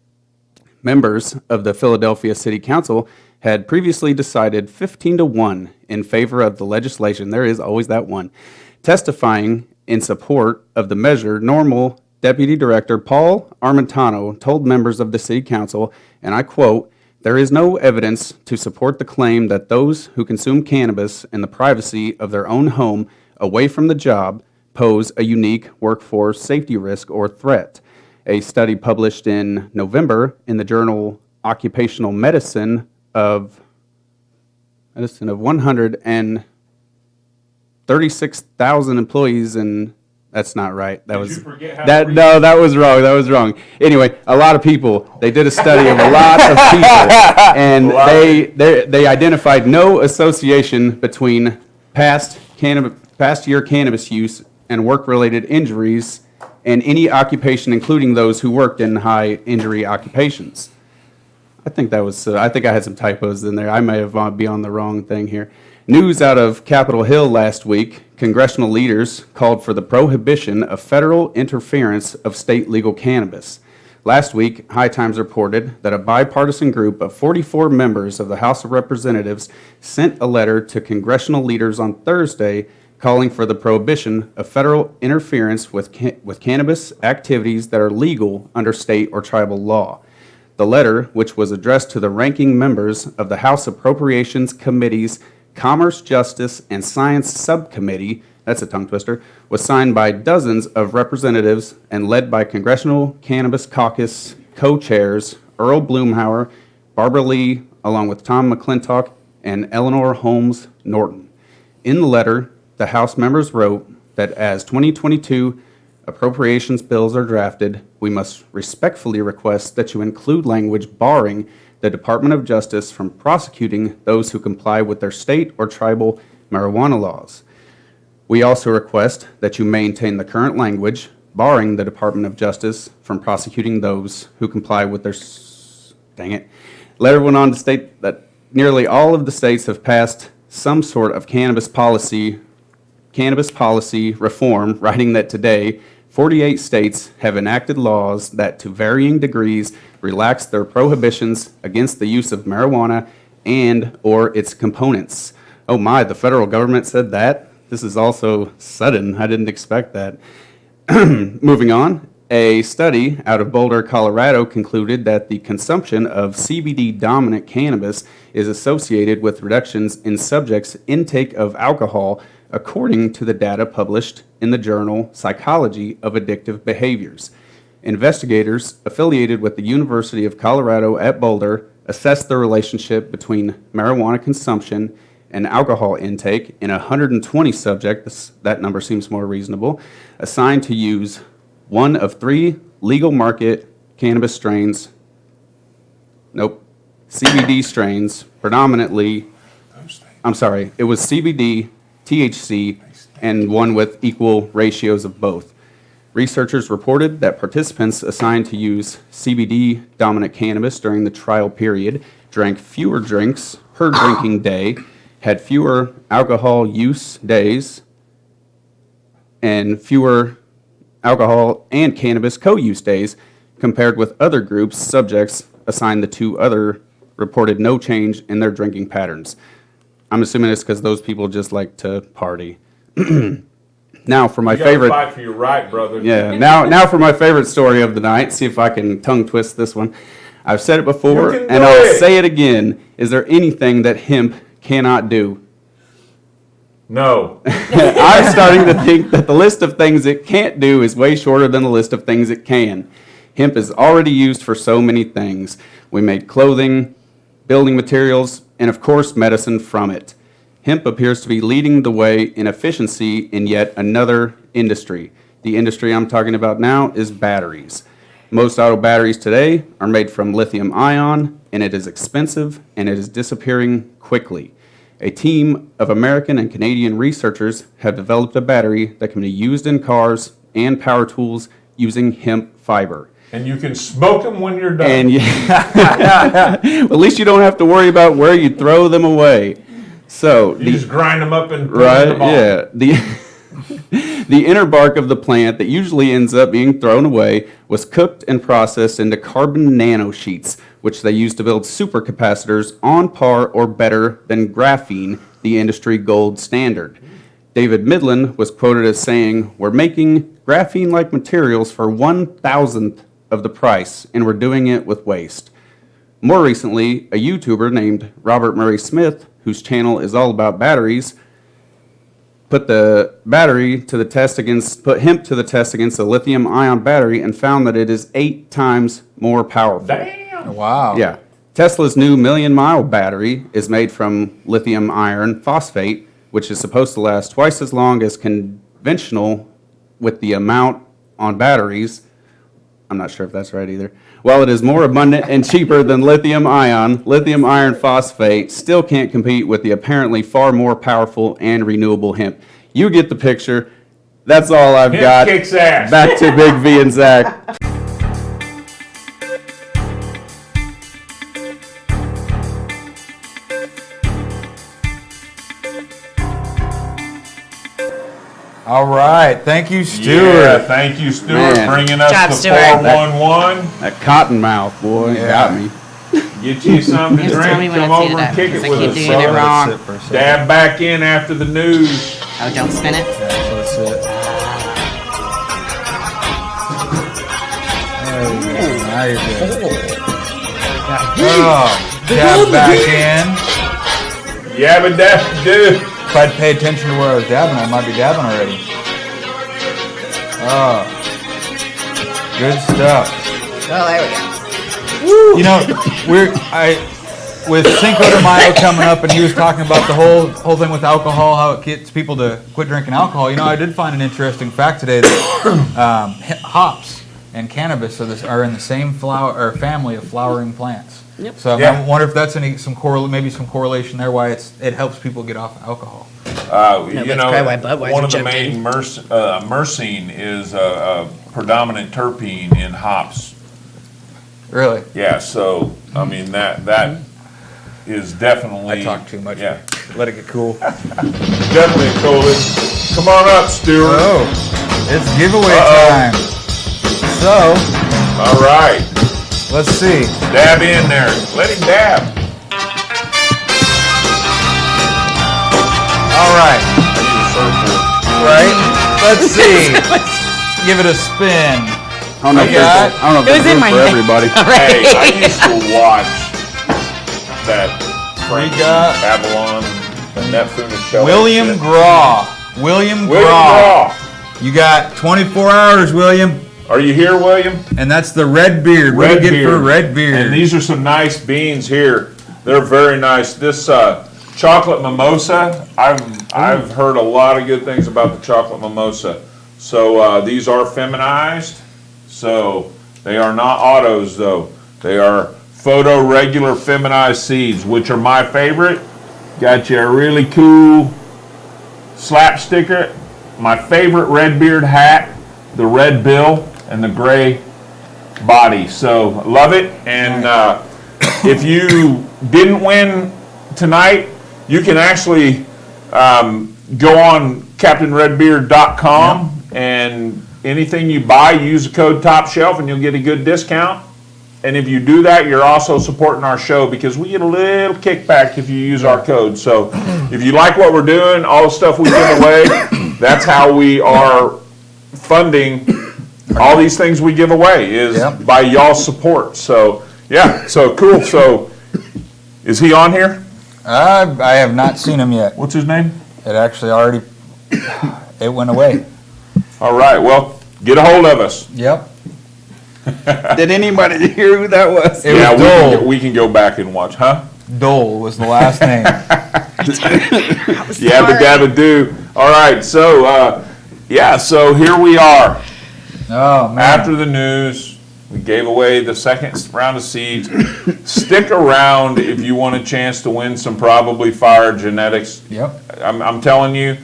Members of the Philadelphia City Council had previously decided 15-1 in favor of the legislation. There is always that one. Testifying in support of the measure, Normal Deputy Director Paul Armentano told members of the City Council, and I quote, "There is no evidence to support the claim that those who consume cannabis in the privacy of their own home away from the job pose a unique workforce safety risk or threat." A study published in November in the journal Occupational Medicine of 136,000 employees, and that's not right. That was that. No, that was wrong. That was wrong. Anyway, a lot of people. They did a study of a lot of people, and they identified no association between past year cannabis use and work-related injuries and any occupation, including those who worked in high injury occupations. I think that was. I think I had some typos in there. I may have be on the wrong thing here. News out of Capitol Hill last week: congressional leaders called for the prohibition of federal interference of state legal cannabis. Last week, High Times reported that a bipartisan group of 44 members of the House of Representatives sent a letter to congressional leaders on Thursday calling for the prohibition of federal interference with cannabis activities that are legal under state or tribal law. The letter, which was addressed to the ranking members of the House Appropriations Committee's Commerce, Justice, and Science Subcommittee, that's a tongue twister, was signed by dozens of representatives and led by Congressional Cannabis Caucus co-chairs Earl Bloomhauer, Barbara Lee, along with Tom McClintock and Eleanor Holmes Norton. In the letter, the House members wrote that as 2022 appropriations bills are drafted, we must respectfully request that you include language barring the Department of Justice from prosecuting those who comply with their state or tribal marijuana laws. We also request that you maintain the current language barring the Department of Justice from prosecuting those who comply with their... Dang it. Letter went on to state that nearly all of the states have passed some sort of cannabis policy reform, writing that today 48 states have enacted laws that, to varying degrees, relax their prohibitions against the use of marijuana and or its components. Oh my, the federal government said that? This is also sudden. I didn't expect that. Moving on, a study out of Boulder, Colorado concluded that the consumption of CBD-dominant cannabis is associated with reductions in subjects' intake of alcohol, according to the data published in the journal Psychology of Addictive Behaviors. Investigators affiliated with the University of Colorado at Boulder assessed the relationship between marijuana consumption and alcohol intake in 120 subjects, that number seems more reasonable, assigned to use one of 3 legal market cannabis strains, CBD strains, predominantly, it was CBD, THC, and one with equal ratios of both. Researchers reported that participants assigned to use CBD-dominant cannabis during the trial period drank fewer drinks per drinking day, had fewer alcohol use days, and fewer alcohol and cannabis co-use days compared with other groups. Subjects assigned the two other reported no change in their drinking patterns. I'm assuming it's because those people just like to party. Now for my You gotta favorite. fight for your right, brother. Yeah. Now for my favorite story of the night. See if I can tongue twist this one. I've said it before, You can and do I'll it. say it again. Is there anything that hemp cannot do? No. I'm starting to think that the list of things it can't do is way shorter than the list of things it can. Hemp is already used for so many things. We made clothing, building materials, and of course medicine from it. Hemp appears to be leading the way in efficiency in yet another industry. The industry I'm talking about now is batteries. Most auto batteries today are made from lithium ion, and it is expensive and it is disappearing quickly. A team of American and Canadian researchers have developed a battery that can be used in cars and power tools using hemp fiber. And you can smoke them when you're done. And at least you don't have to worry about where you throw them away. So you just grind them up and put right, them in the ball. yeah. The inner bark of the plant that usually ends up being thrown away was cooked and processed into carbon nanosheets, which they use to build supercapacitors on par or better than graphene, the industry gold standard. David Midland was quoted as saying, "We're making graphene-like materials for 1,000th of the price, and we're doing it with waste." More recently, a YouTuber named Robert Murray Smith, whose channel is all about batteries, put hemp to the test against a lithium-ion battery and found that it is 8 times more powerful. Damn. Wow. Yeah. Tesla's new million-mile battery is made from lithium iron phosphate, which is supposed to last twice as long as conventional with the amount on batteries. I'm not sure if that's right either. While it is more abundant and cheaper than lithium iron phosphate still can't compete with the apparently far more powerful and renewable hemp. You get the picture. That's all I've Hemp got. kicks ass. Back to Big V and Zach. All right. Thank you, Stuart. Yeah, thank you, Stuart, Man. bringing us Job, the Stuart. 411. That cottonmouth, boy, Yeah. got me. Get you something to Just tell me drink. when Come it's heated over and up, kick because it I with keep us, doing it son. wrong. Sit for a second. Dab back in after the news. Oh, don't spin it. That's it. There you go. Now you're good. Oh, dab back in. Yabba dabba do. If I'd pay attention to where I was dabbing, I might be dabbing already. Oh, good stuff. Oh, there we go. You know, with Cinco de Mayo coming up, and he was talking about the whole thing with alcohol, how it gets people to quit drinking alcohol. You know, I did find an interesting fact today that hops and cannabis are in the same family of flowering plants. Yep. So Yeah. I wonder if that's some correlation there, why it helps people get off alcohol. You that's know, probably why Budweiser one of the jumped main in. myrcene is a predominant terpene in hops. Really? Yeah, so I mean that is definitely. I talk too much. Yeah, Let it get cool. definitely Colin. Come on up, Stuart. Oh, it's giveaway Uh-oh. time. So, All right, let's see. dab in there. Let him dab. All right. I need a surfboard. Right? Let's see. Give it a spin. I don't know if got- there's It was in room my for hand. everybody. Hey, I used to watch that Frank got- Avalon, the Neptune show. William Shit. Graw. William William Graw. Graw. You got 24 hours, William. Are you here, William? And that's the red beard. What do you get for red beard? And these are some nice beans here. They're very nice. This chocolate mimosa, I've heard a lot of good things about the chocolate mimosa. So these are feminized. So they are not autos though. They are photo regular feminized seeds, which are my favorite. Got you a really cool slap sticker. My favorite red beard hat the red bill and the gray body. So love it. And if you didn't win tonight, you can actually go on CaptainRedbeard.com and anything you buy, use the code Top Shelf and you'll get a good discount. And if you do that, you're also supporting our show because we get a little kickback if you use our code. So if you like what we're doing, all the stuff we give away, that's how we are funding all these things we give away is by y'all's support. So, yeah, so cool. So is he on here? I have not seen him yet. What's his name? It actually already, it went away. All right, well, get a hold of us. Yep. Did anybody hear who that was? It Yeah, was Dole. we can go back and watch, huh? Dole was the last name. Yabba dabba do. All right, so, so here we are. Oh, man. After the news, we gave away the second round of seeds. Stick around if you want a chance to win some probably fire genetics. Yep. I'm telling you,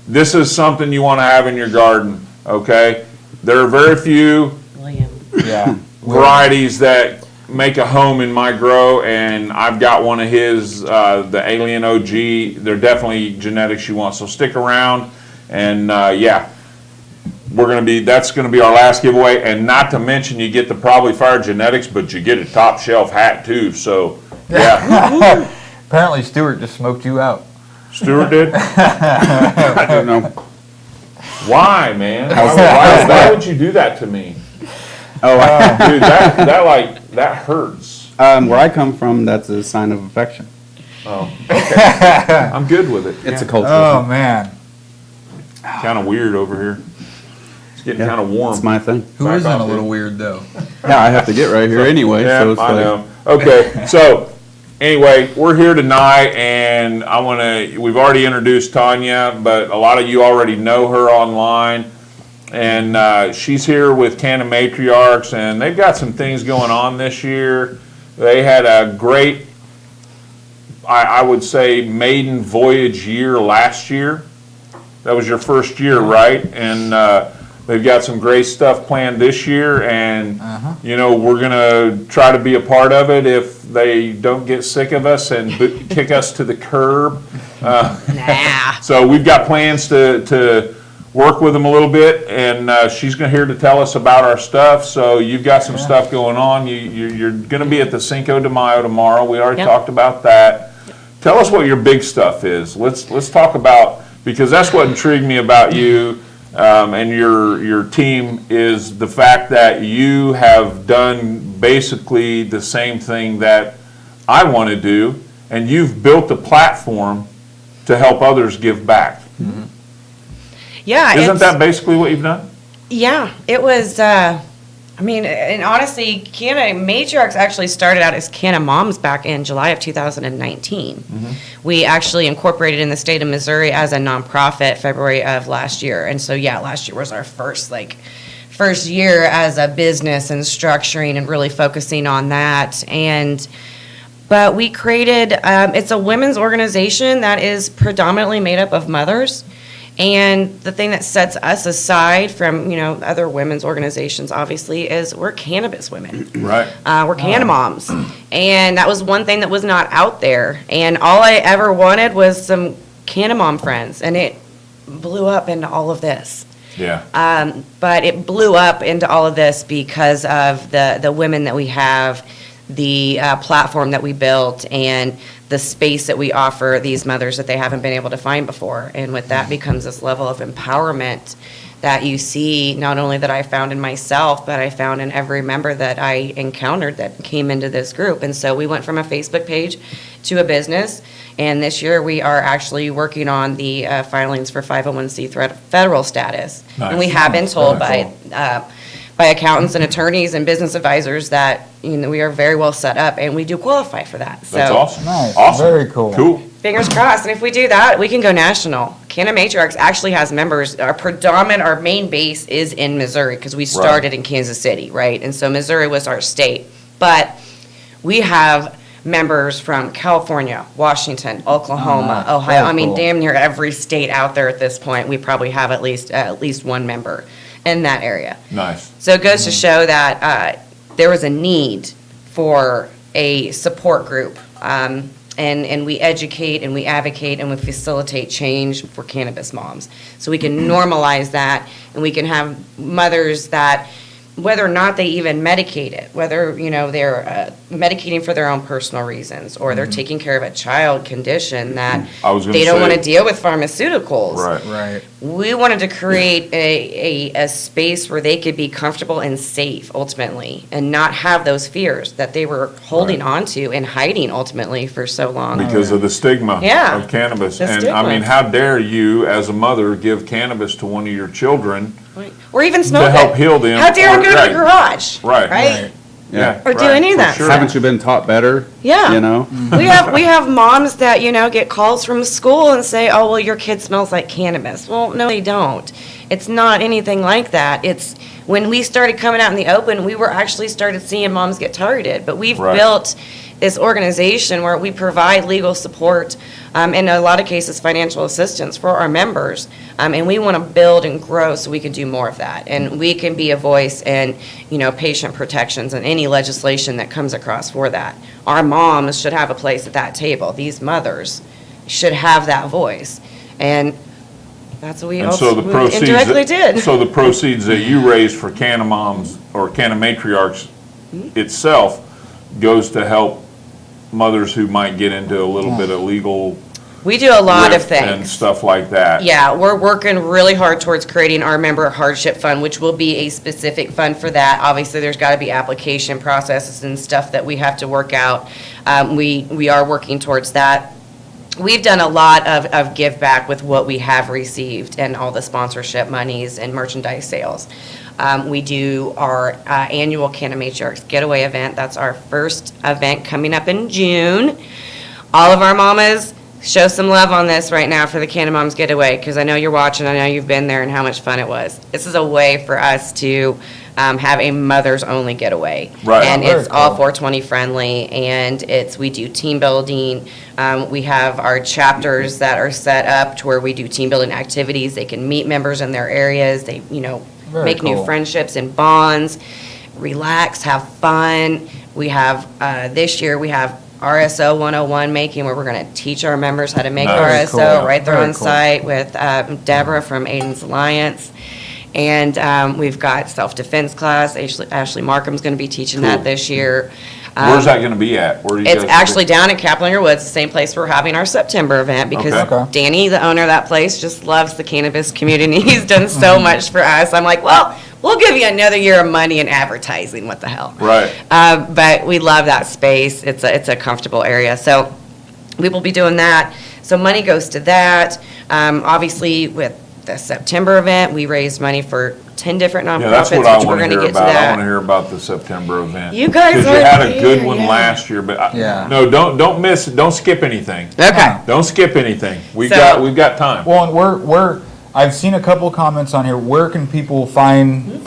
this is something you want to have in your garden, okay? There are very few William. Yeah. varieties that make a home in my grow, and I've got one of his, the Alien OG. They're definitely genetics you want, so stick around, and that's gonna be our last giveaway, and not to mention you get the Probably Fire genetics, but you get a Top Shelf hat too, so, yeah. Apparently Stuart just smoked you out. Stuart did? I don't know. Why, man? Why would you do that to me? Oh, Dude, that hurts. where I come from, that's a sign of affection. Oh, okay. I'm good with it. It's a culture. Oh, man. Kind of weird over here. It's getting Yeah, kind of warm. It's my thing. Who Back isn't off, a little dude. weird, though? Yeah, I have to get right here anyway, Yeah, so it's I like, know. Okay, so anyway, we're here tonight, and we've already introduced Tanya, but a lot of you already know her online. And she's here with Canon Matriarchs, and they've got some things going on this year. They had a great, I would say, maiden voyage year last year. That was your first year, right? And they've got some great stuff planned this year, and we're gonna try to be a part of it if they don't get sick of us and kick us to the curb. Nah. So we've got plans to work with them a little bit, and she's here to tell us about our stuff. So you've got some stuff going on. You're going to be at the Cinco de Mayo tomorrow. We already Yep. talked about that. Tell us what your big stuff is. Let's talk about, because that's what intrigued me about you and your team is the fact that you have done basically the same thing that I want to do, and you've built a platform to help others give back. Yeah. Isn't that basically what you've done? Yeah, it was, and honestly, Canna Matriarchs actually started out as Canna Moms back in July of 2019. We actually incorporated in the state of Missouri as a nonprofit February of last year. And so, last year was our first year as a business and structuring and really focusing on that. But we created, it's a women's organization that is predominantly made up of mothers. And the thing that sets us aside from, other women's organizations, obviously, is we're cannabis women. Right. We're Canna Moms. And that was one thing that was not out there. And all I ever wanted was some Canna Mom friends. And it blew up into all of this. Yeah. But it blew up into all of this because of the women that we have, the platform that we built, and the space that we offer these mothers that they haven't been able to find before. And with that becomes this level of empowerment that you see, not only that I found in myself, but I found in every member that I encountered that came into this group. And so we went from a Facebook page to a business. And this year we are actually working on the filings for 501c federal status. Nice. And we have been told Very by accountants and attorneys and business advisors that we are very well set up and we do qualify for that. That's So awesome. Nice. Awesome. Very cool. Cool. fingers crossed. And if we do that, we can go national. Canna Matriarchs actually has members. Our main base is in Missouri because we started in Kansas City, right? And so Missouri was our state. But we have members from California, Washington, Oklahoma, Ohio. Very I mean, cool. damn near every state out there at this point. We probably have at least one member. in that area. Nice. So it goes to show that there was a need for a support group. And we educate and we advocate and we facilitate change for cannabis moms. So we can normalize that and we can have mothers that, whether or not they even medicate it, whether, you know, they're medicating for their own personal reasons or they're taking care of a child condition that I was gonna they don't want say- to deal with pharmaceuticals. Right. Right. We wanted to create a space where they could be comfortable and safe ultimately and not have those fears that they were holding on to and hiding ultimately for so long. Because of the stigma Yeah. of cannabis. The And I stigma. mean, how dare you, as a mother, give cannabis to one of your children? Or even smoke help it. heal them, How dare I or- go to right. the garage? Right. Right? Yeah. Or do right, any of for that sure. stuff. Haven't you been taught better? Yeah. You know? We have moms that, you know, get calls from school and say, oh, well, your kid smells like cannabis. Well, no, they don't. It's not anything like that. It's, when we started coming out in the open, we were actually started seeing moms get targeted. But we've Right. built this organization where we provide legal support, in a lot of cases, financial assistance for our members. And we want to build and grow so we can do more of that. And we can be a voice and, you know, patient protections and any legislation that comes across for that. Our moms should have a place at that table. These mothers should have that voice. And that's what we And so the also proceeds, indirectly did. so the proceeds that you raise for Canna Moms or Canna Matriarchs Mm-hmm. itself goes to help mothers who might get into a little bit of legal We do a lot of rift and things. stuff like that. Yeah, we're working really hard towards creating our member hardship fund, which will be a specific fund for that. Obviously, there's got to be application processes and stuff that we have to work out. We are working towards that. We've done a lot of give back with what we have received and all the sponsorship monies and merchandise sales. We do our annual Canna Matriarchs Getaway event. That's our first event coming up in June. All of our mamas, show some love on this right now for the Canna Moms Getaway, because I know you're watching, I know you've been there and how much fun it was. This is a way for us to have a mothers-only getaway. Right. And Very it's all cool. 420 friendly, and we do team building. We have our chapters that are set up to where we do team building activities. They can meet members in their areas. They, you know, Very make new cool. friendships and bonds, relax, have fun. We have, this year, we have RSO 101 making, where we're going to teach our members how to make Nice. RSO Cool. right there Very on cool. site with Deborah from Aiden's Alliance. And we've got self-defense class. Ashley Markham's going to be teaching Cool. that this year. Where's that gonna be at? Where do you It's guys- actually down in Kaplinger Woods, the same place we're having our September event, because Okay. Okay. Danny, the owner of that place, just loves the cannabis community. He's done Mm-hmm. so much for us. I'm like, well, we'll give you another year of money in advertising. What the hell? Right. But we love that space. It's a comfortable area. So we will be doing that. So money goes to that. Obviously, with the September event, we raised money for 10 different Yeah, that's nonprofits, what I which we're wanna going to hear get to about. I that. wanna hear about the September event. You guys Because you aren't had a good there, one yeah. last year, but, Yeah. no, don't miss, don't skip anything. Okay. Don't skip anything. We've So- got time. Well, and we're I've seen a couple comments on here. Where can people find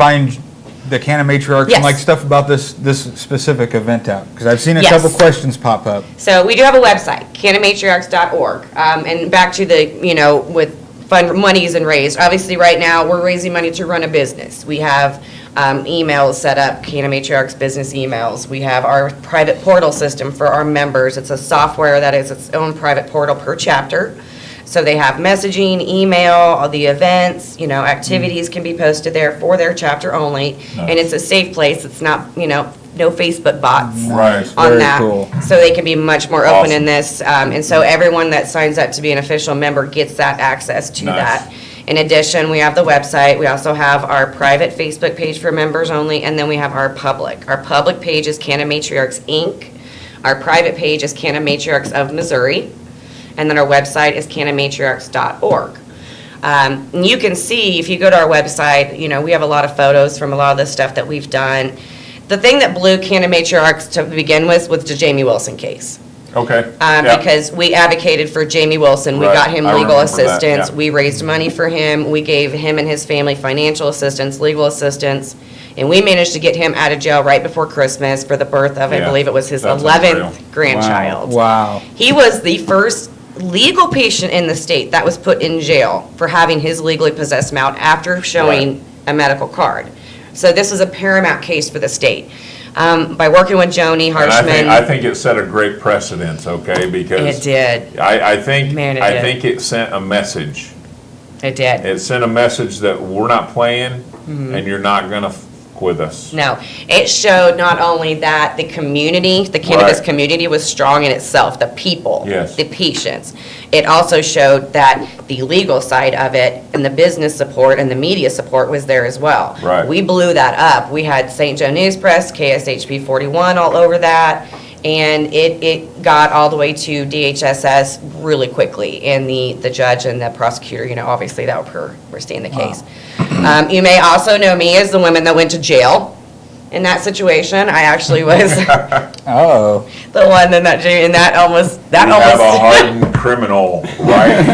the Canna Matriarchs Yes. and like stuff about this specific event out? Because I've seen a Yes. couple questions pop up. So we do have a website, cannamatriarchs.org. And back to the, you know, with fund monies and raised. Obviously, right now, we're raising money to run a business. We have emails set up, Canna Matriarchs business emails. We have our private portal system for our members. It's a software that is its own private portal per chapter. So they have messaging, email, all the events, you know, activities can be posted there for their chapter only. And it's a safe place. It's not, you know, no Facebook bots Right. on Very that. cool. So they can be much more open in Awesome. this. And so everyone that signs up to be an official member gets that access to Nice. that. In addition, we have the website. We also have our private Facebook page for members only, and then we have our public. Our public page is Canna Matriarchs, Inc. Our private page is Canna Matriarchs of Missouri. And then our website is cannamatriarchs.org. And you can see, if you go to our website, you know, we have a lot of photos from a lot of the stuff that we've done. The thing that blew Canna Matriarchs to begin with was the Jamie Wilson case. Okay. Yeah. Because we advocated for Jamie Wilson. We Right. got him I legal remember that, assistance. yeah. We raised money for him. We gave him and his family financial assistance, legal assistance. And we managed to get him out of jail right before Christmas for the birth of, I Yeah. believe it was his That's 11th unreal. grandchild. Wow. He was the first legal patient in the state that was put in jail for having his legally possessed mount after showing a medical card. So this was a paramount case for the state. By working with Joni And Harshman. I think it set a great precedence, okay, because. It did. I think, Man, it I did. think it sent a message. It did. It sent a message that we're not playing Mm-hmm. and you're not gonna f with us. No, it showed not only that the community, the cannabis Right. community was strong in itself, the people, Yes. the patients. It also showed that the legal side of it and the business support and the media support was there as well. Right. We blew that up. We had St. Joe News Press, KSHP 41 all over that, and it got all the way to DHSS really quickly. And the judge and the prosecutor, you know, obviously that were staying the case. You may also know me as the woman that went to jail in that situation. I actually was Oh. the one in that almost. We have a hardened criminal, right?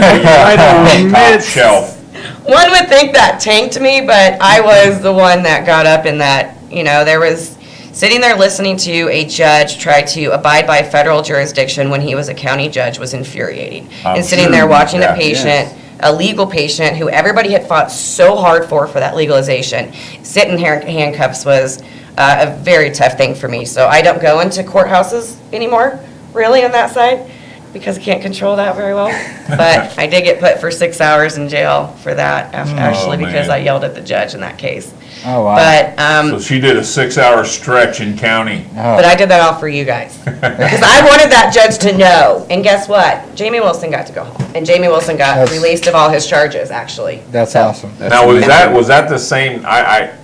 Top shelf. One would think that tanked me, but I was the one that got up in that, you know, there was sitting there listening to a judge try to abide by federal jurisdiction when he was a county judge was infuriating. I'm And sitting sure, there watching yeah, a patient, a legal patient who everybody had fought so hard for that legalization, sit in handcuffs was a very tough thing for me. So I don't go into courthouses anymore, really, on that side, because I can't control that very well. But I did get put for 6 hours in jail for that, actually, because man. I yelled at the judge in that case. Oh, wow. But, So she did a 6-hour stretch in county. but I did that all for you guys. Because I wanted that judge to know. And guess what? Jamie Wilson got to go home. And Jamie Wilson got That's- released of all his charges, actually. That's So- awesome. Now, was that the same,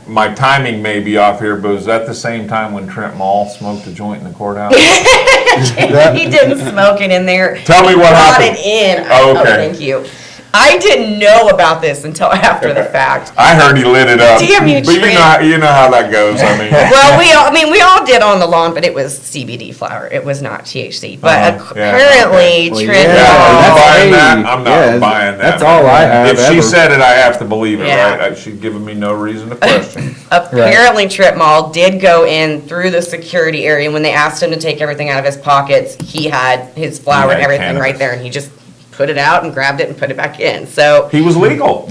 my timing may be off here, but was that the same time when Trent Mall smoked a joint in the courthouse? He didn't smoke it in there. Tell me He what brought happened. it in. Oh, okay. Thank you. I didn't know about this until after the fact. I heard he lit it up. Damn you, But Trent. you know how that goes, I mean. Well, we all did on the lawn, but it was CBD flower. It was not THC. But Uh-huh. Yeah, apparently, okay. Trent. Yeah, are you That's buying that? hey, I'm yeah, not buying that. that's all I have If she ever. said it, I have to believe it, Yeah. right? She's given me no reason to question. Apparently, Trip Mall did go in through the security area. When they asked him to take everything out of his pockets, he had his flower He had and everything cannabis. right there, and he just put it out and grabbed it and put it back in. So He was legal.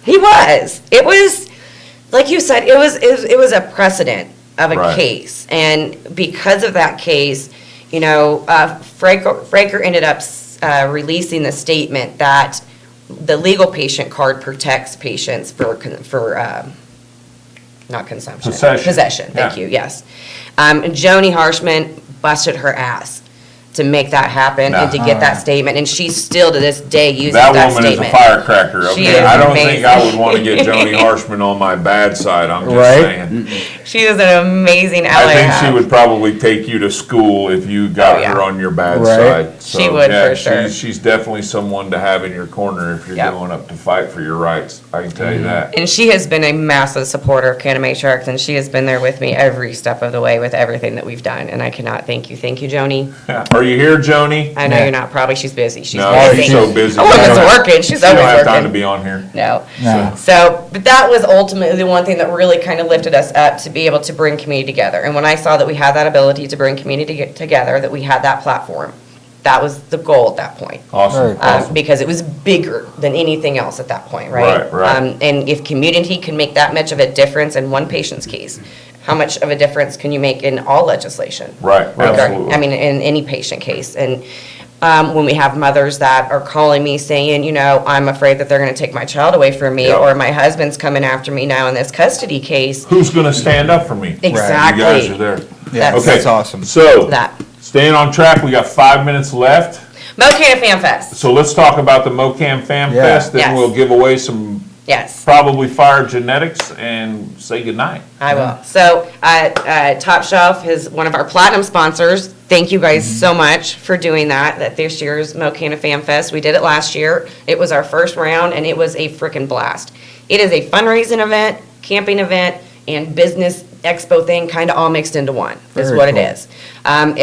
he was. It was, like you said, it was a precedent of a Right. case, and because of that case, you know, Fraker ended up releasing the statement that the legal patient card protects patients for not consumption. Possession. Thank Yeah. you, yes. And Joni Harshman busted her ass to make that happen and to get that statement, and she's still to this day using That that woman is a statement. firecracker, She okay? is I don't think I would amazing. want to get Joni Harshman on my bad side, I'm just Right. saying. She is an amazing ally. I think to she have. would probably take you to school if you got Oh, yeah. her on your bad Right. side. She So, would, yeah, for sure. She's definitely someone to have in your corner if you're Yep. going up to fight for your rights, I can tell you Mm-hmm. that. And she has been a massive supporter of Canamatrix, and she has been there with me every step of the way with everything that we've done. And I cannot thank you. Thank you, Joni. Are you here, Joni? I know Yeah. you're not. Probably she's busy. She's No, busy. she's so busy. A woman's She don't have- working. She's She don't always have time to working. be on here. No. No. So, but that was ultimately the one thing that really kind of lifted us up to be able to bring community together. And when I saw that we had that ability to bring community together, that we had that platform, that was the goal at that point. Awesome, Very awesome. Because it was bigger than anything else at that point, right? Right. And if community can make that much of a difference in one patient's case, how much of a difference can you make in all legislation? Right, Regard- absolutely. I mean, in any patient case. And when we have mothers that are calling me saying, you know, I'm afraid that they're going to take my child away from me, Yeah. or my husband's coming after me now in this custody case. Who's gonna stand up for me? Exactly. You guys are there. Yeah, That's- Okay. that's awesome. So, That. staying on track, we got 5 minutes left. Mocana Fan Fest. So let's talk about the MoCam Fan Yeah. Fest, then Yes. we'll give away some Yes. probably fire genetics and say goodnight. I will. So, Top Shelf is one of our platinum sponsors. Thank you guys so much for doing that this year's Mocana Fan Fest. We did it last year. It was our first round, and it was a freaking blast. It is a fundraising event, camping event, and business expo thing, kind of all mixed into one, is Very what cool. it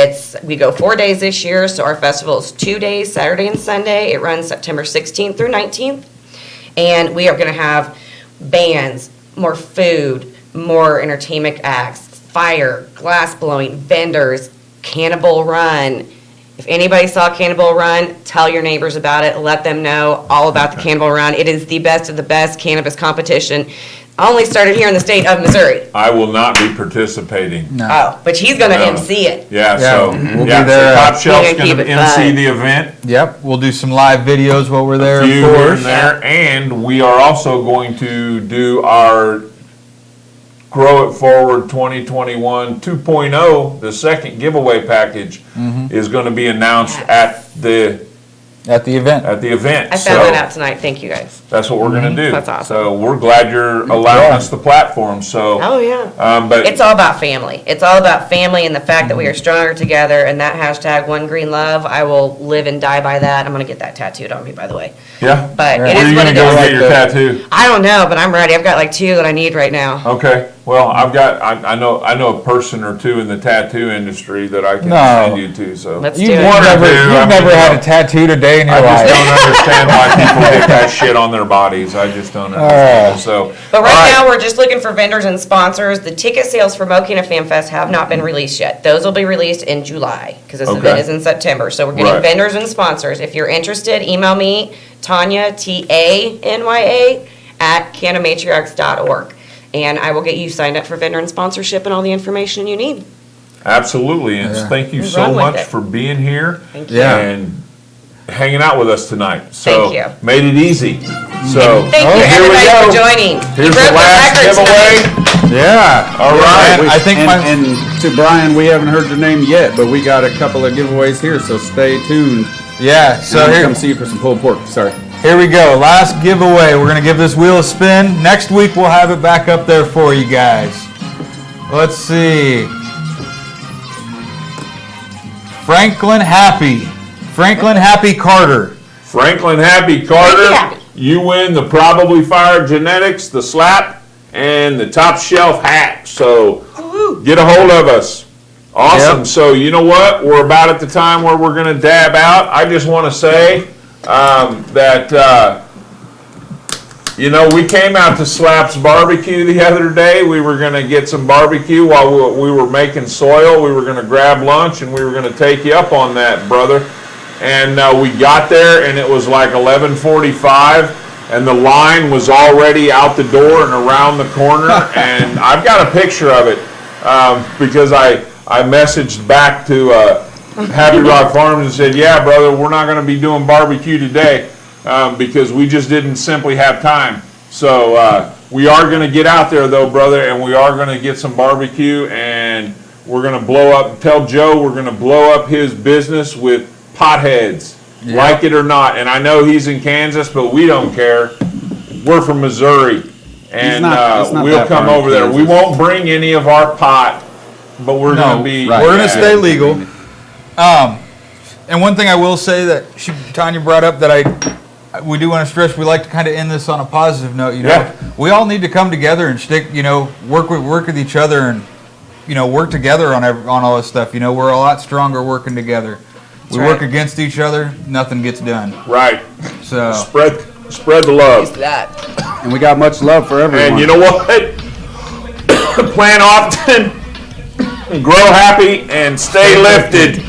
is. We go 4 days this year, so our festival is 2 days, Saturday and Sunday. It runs September 16th through 19th. And we are going to have bands, more food, more entertainment acts, fire, glass blowing, vendors, Cannibal Run. If anybody saw Cannibal Run, tell your neighbors about it. Let them know all about the Cannibal Run. It is the best of the best cannabis competition only started here in the state of Missouri. I will not be participating. No. Oh, but he's gonna No. MC it. Yeah, Yeah, so, we'll be yeah, there, so Top Shelf's We're gonna gonna keep it MC fun. the event. Yep, we'll do some live videos while we're there, A few of here course. and there, and we are also going to do our Grow It Forward 2021 2.0. The second giveaway package is going to be announced at the At the event. event. I found that out tonight. Thank you guys. That's what we're going to do. That's awesome. So we're glad you're allowing Yeah. us the platform. So, Oh, yeah. but It's all about family. It's all about family and the fact that we are stronger together, and that hashtag One Green Love, I will live and die by that. I'm gonna get that tattooed on me, by the way. yeah. But Yeah. it Where are is you what going to it go is. get your tattoo? I don't know, but I'm ready. I've got like 2 that I need right now. Okay. Well, I know a person or two in the tattoo industry that I can No. send you to. So Let's You've do it. One or never, two, you've I mean, never you had know, a tattooed a day in your I just life. don't understand why people get that shit on their bodies. I just don't understand. So, But all right now, we're just looking for vendors and sponsors. The ticket sales for Mokina Fan Fest have not been released yet. Those will be released in July, because this event Okay. is in September. So we're getting Right. vendors and sponsors. If you're interested, email me, Tanya, TANYA, @canamatriarchs.org. And I will get you signed up for vendor and sponsorship and all the information you need. absolutely, and Yeah. thank you Run so with much it. for being here Thank you. Yeah. and hanging out with us tonight. So, Thank you. made it easy. So, Thank oh, you, here we everybody, go. for joining. You Here's broke the last record giveaway. tonight. Yeah. All right. I think and, my- and to Brian, we haven't heard your name yet, but we got a couple of giveaways here, so stay tuned. Yeah, so And here, come see you for some pulled pork. Sorry. here we go. Last giveaway. We're going to give this wheel a spin. Next week, we'll have it back up there for you guys. Let's see. Franklin Happy. Franklin Happy Carter. Franklin Happy Carter, Happy. you win the Probably Fire Genetics, the slap, and the Top Shelf hat. So get a hold of us. Awesome. Yep. So you know what? We're about at the time where we're going to dab out. I just want to say that, you know, we came out to Slap's Barbecue the other day. We were going to get some barbecue while we were making soil. We were going to grab lunch, and we were going to take you up on that, brother. And we got there, and it was like 11:45, and the line was already out the door and around the corner. And I've got a picture of it because I messaged back to Happy Rock Farms and said, yeah, brother, we're not going to be doing barbecue today because we just didn't simply have time. So we are going to get out there, though, brother, and we are going to get some barbecue, and we're going to blow up, tell Joe we're going to blow up his business with potheads, like it or not. And I know he's in Kansas, but we don't care. We're from Missouri, and it's not we'll that come far in over there. We Kansas. won't bring any of our pot, but we're No, going to be. right. We're going yeah. to stay legal. And one thing I will say that Tanya brought up that we do want to stress, we like to kind of end this on a positive note. You know, Yeah. we all need to come together and stick. You know, work with each other and work together on all this stuff. You know, we're a lot stronger working together. We right. work against each other, nothing gets done. Right. So Spread the love. That. And we got much love for everyone. And you know what? Plan often, grow happy, and stay lifted.